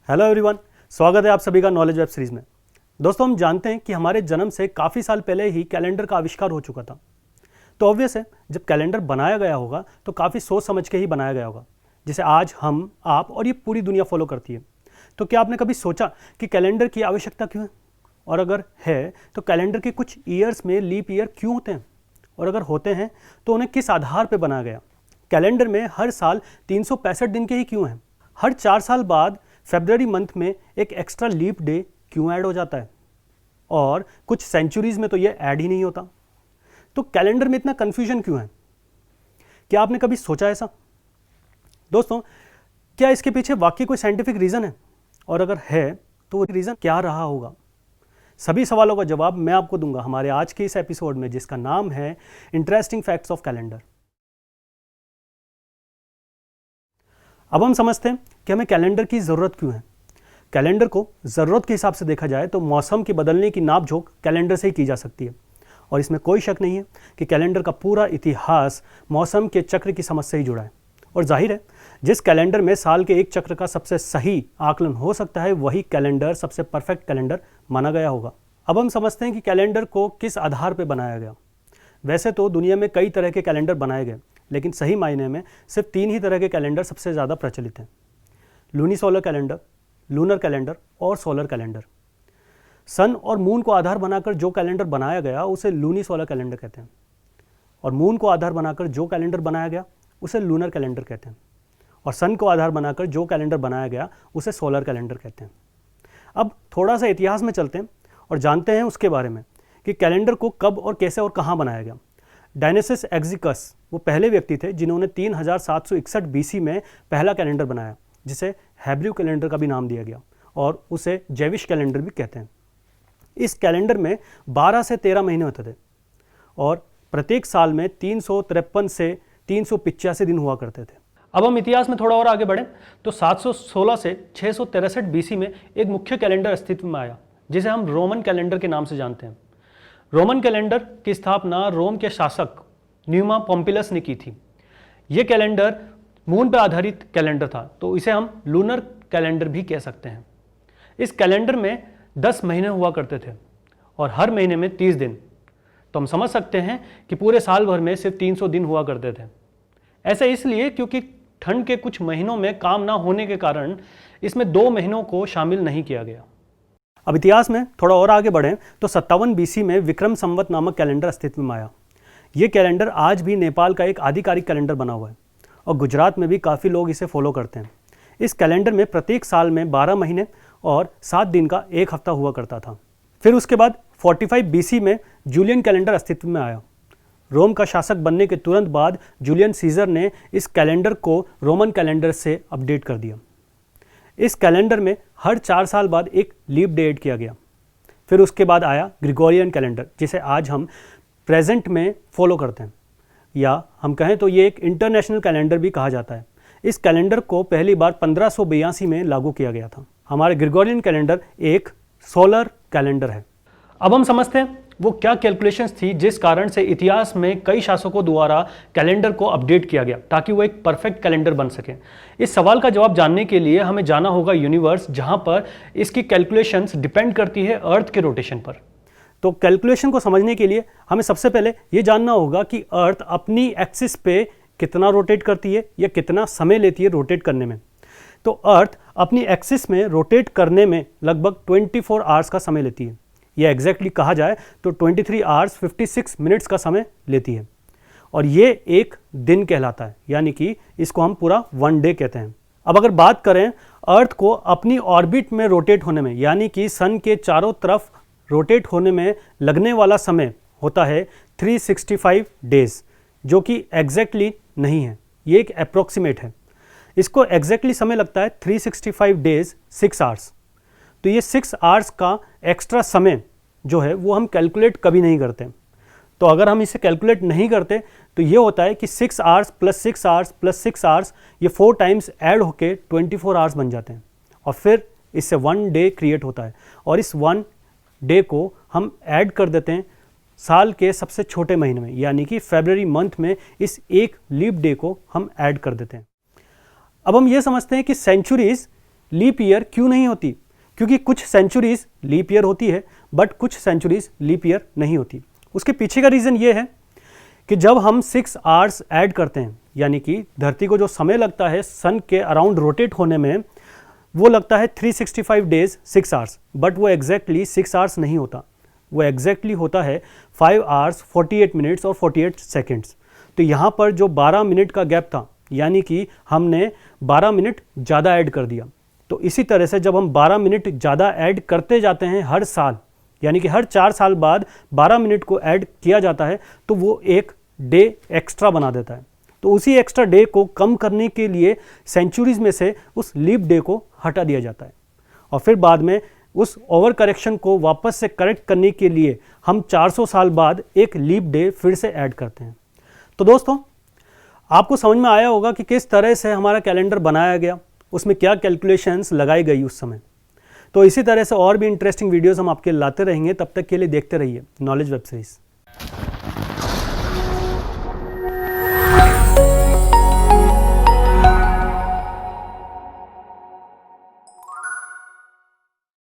Hello everyone, स्वागत है आप सभी का नॉलेज वेब सीरीज में। दोस्तों, हम जानते हैं कि हमारे जन्म से काफ़ी साल पहले ही कैलेंडर का आविष्कार हो चुका था। तो ऑब्वियस है, जब कैलेंडर बनाया गया होगा तो काफ़ी सोच समझ के ही बनाया गया होगा, जिसे आज हम, आप और ये पूरी दुनिया फॉलो करती है। तो क्या आपने कभी सोचा कि कैलेंडर की आवश्यकता क्यों है? और अगर है तो कैलेंडर के कुछ ईयर्स में लीप ईयर क्यों होते हैं? और अगर होते हैं तो उन्हें किस आधार पर बनाया गया? कैलेंडर में हर साल 365 दिन के ही क्यों हैं? हर 4 साल बाद फरवरी मंथ में एक एक्स्ट्रा लीप डे क्यों ऐड हो जाता है? और कुछ सेंचुरीज में तो ये ऐड ही नहीं होता। तो कैलेंडर में इतना कंफ्यूजन क्यों है? क्या आपने कभी सोचा ऐसा? दोस्तों, क्या इसके पीछे वाकई कोई साइंटिफिक रीज़न है? और अगर है तो वो रीज़न क्या रहा होगा? सभी सवालों का जवाब मैं आपको दूंगा हमारे आज के इस एपिसोड में, जिसका नाम है इंटरेस्टिंग फैक्ट्स ऑफ कैलेंडर। अब हम समझते हैं कि हमें कैलेंडर की ज़रूरत क्यों है। कैलेंडर को ज़रूरत के हिसाब से देखा जाए तो मौसम के बदलने की नापझोंक कैलेंडर से ही की जा सकती है। और इसमें कोई शक नहीं है कि कैलेंडर का पूरा इतिहास मौसम के चक्र की समझ से ही जुड़ा है। और जाहिर है, जिस कैलेंडर में साल के एक चक्र का सबसे सही आकलन हो सकता है, वही कैलेंडर सबसे परफेक्ट कैलेंडर माना गया होगा। अब हम समझते हैं कि कैलेंडर को किस आधार पर बनाया गया। वैसे तो दुनिया में कई तरह के कैलेंडर बनाए गए, लेकिन सही मायने में सिर्फ 3 ही तरह के कैलेंडर सबसे ज़्यादा प्रचलित हैं: लूनीसोलर कैलेंडर, लूनर कैलेंडर और सोलर कैलेंडर। सन और मून को आधार बनाकर जो कैलेंडर बनाया गया उसे लूनीसोलर कैलेंडर कहते हैं, और मून को आधार बनाकर जो कैलेंडर बनाया गया उसे लूनर कैलेंडर कहते हैं, और सन को आधार बनाकर जो कैलेंडर बनाया गया उसे सोलर कैलेंडर कहते हैं। अब थोड़ा सा इतिहास में चलते हैं और जानते हैं उसके बारे में कि कैलेंडर को कब और कैसे और कहाँ बनाया गया। डायनेसिस एक्जिकस वो पहले व्यक्ति थे जिन्होंने 3761 बीसी में पहला कैलेंडर बनाया, जिसे हेब्रू कैलेंडर का भी नाम दिया गया, और उसे जैविश कैलेंडर भी कहते हैं। इस कैलेंडर में 12 से 13 महीने होते थे, और प्रत्येक साल में 353 से 385 दिन हुआ करते थे। अब हम इतिहास में थोड़ा और आगे बढ़ें तो 716 से 663 बीसी में एक मुख्य कैलेंडर अस्तित्व में आया, जिसे हम रोमन कैलेंडर के नाम से जानते हैं। रोमन कैलेंडर की स्थापना रोम के शासक न्यूमा पोम्पिलस ने की थी। यह कैलेंडर मून पर आधारित कैलेंडर था, तो इसे हम लूनर कैलेंडर भी कह सकते हैं। इस कैलेंडर में 10 महीने हुआ करते थे और हर महीने में 30 दिन। तो हम समझ सकते हैं कि पूरे साल भर में सिर्फ 300 दिन हुआ करते थे। ऐसा इसलिए क्योंकि ठंड के कुछ महीनों में काम ना होने के कारण इसमें 2 महीनों को शामिल नहीं किया गया। अब इतिहास में थोड़ा और आगे बढ़ें तो 57 बीसी में विक्रम संवत नामक कैलेंडर अस्तित्व में आया। ये कैलेंडर आज भी नेपाल का एक आधिकारिक कैलेंडर बना हुआ है, और गुजरात में भी काफ़ी लोग इसे फॉलो करते हैं। इस कैलेंडर में प्रत्येक साल में 12 महीने और 7 दिन का एक हफ्ता हुआ करता था। फिर उसके बाद 45 बीसी में जूलियन कैलेंडर अस्तित्व में आया। रोम का शासक बनने के तुरंत बाद जूलियन सीजर ने इस कैलेंडर को रोमन कैलेंडर से अपडेट कर दिया। इस कैलेंडर में हर 4 साल बाद एक लीप डे ऐड किया गया। फिर उसके बाद आया ग्रिगोरियन कैलेंडर, जिसे आज हम प्रेजेंट में फॉलो करते हैं, या हम कहें तो ये एक इंटरनेशनल कैलेंडर भी कहा जाता है। इस कैलेंडर को पहली बार 1582 में लागू किया गया था। हमारे ग्रिगोरियन कैलेंडर एक सोलर कैलेंडर है। अब हम समझते हैं वो क्या कैलकुलेशंस थी जिस कारण से इतिहास में कई शासकों द्वारा कैलेंडर को अपडेट किया गया ताकि वो एक परफेक्ट कैलेंडर बन सके। इस सवाल का जवाब जानने के लिए हमें जाना होगा यूनिवर्स, जहां पर इसकी कैलकुलेशंस डिपेंड करती है अर्थ के रोटेशन पर। तो कैलकुलेशन को समझने के लिए हमें सबसे पहले ये जानना होगा कि अर्थ अपनी एक्सिस पे कितना रोटेट करती है या कितना समय लेती है रोटेट करने में। तो अर्थ अपनी एक्सिस में रोटेट करने में लगभग 24 आवर्स का समय लेती है, या एग्जैक्टली कहा जाए तो 23 आवर्स 56 मिनट्स का समय लेती है, और ये एक दिन कहलाता है, यानी कि इसको हम पूरा 1 डे कहते हैं। अब अगर बात करें अर्थ को अपनी ऑर्बिट में रोटेट होने में, यानी कि सन के चारों तरफ रोटेट होने में लगने वाला समय होता है 365 डेज, जो कि एग्जैक्टली नहीं है, ये एक अप्रोक्सीमेट है। इसको एग्जैक्टली समय लगता है 365 डेज 6 आवर्स। तो ये 6 आवर्स का एक्स्ट्रा समय जो है वो हम कैलकुलेट कभी नहीं करते। तो अगर हम इसे कैलकुलेट नहीं करते तो ये होता है कि 6 hours plus 6 hours plus 6 hours, ये 4 टाइम्स ऐड होके 24 आवर्स बन जाते हैं, और फिर इससे 1 डे क्रिएट होता है, और इस 1 डे को हम ऐड कर देते हैं साल के सबसे छोटे महीने में, यानी कि फरवरी मंथ में इस एक लीप डे को हम ऐड कर देते हैं। अब हम ये समझते हैं कि सेंचुरीज लीप ईयर क्यों नहीं होती? क्योंकि कुछ सेंचुरीज लीप ईयर होती है बट कुछ सेंचुरीज लीप ईयर नहीं होती। उसके पीछे का रीज़न ये है कि जब हम 6 आवर्स ऐड करते हैं, यानी कि धरती को जो समय लगता है सन के अराउंड रोटेट होने में, वो लगता है 365 डेज 6 आवर्स, बट वो एग्जैक्टली 6 आवर्स नहीं होता, वो एग्जैक्टली होता है 5 आवर्स 48 मिनट्स और 48 सेकेंड्स। तो यहाँ पर जो 12 मिनट का गैप था, यानी कि हमने 12 मिनट ज़्यादा ऐड कर दिया। तो इसी तरह से जब हम 12 मिनट ज़्यादा ऐड करते जाते हैं हर साल, यानी कि हर 4 साल बाद 12 मिनट को ऐड किया जाता है, तो वो एक डे एक्स्ट्रा बना देता है। तो उसी एक्स्ट्रा डे को कम करने के लिए सेंचुरीज में से उस लीप डे को हटा दिया जाता है, और फिर बाद में उस ओवर करेक्शन को वापस से करेक्ट करने के लिए हम 400 साल बाद एक लीप डे फिर से ऐड करते हैं। तो दोस्तों, आपको समझ में आया होगा कि किस तरह से हमारा कैलेंडर बनाया गया, उसमें क्या कैलकुलेशंस लगाई गई उस समय। तो इसी तरह से और भी इंटरेस्टिंग वीडियोस हम आपके लाते रहेंगे। तब तक के लिए देखते रहिए नॉलेज वेब सीरीज।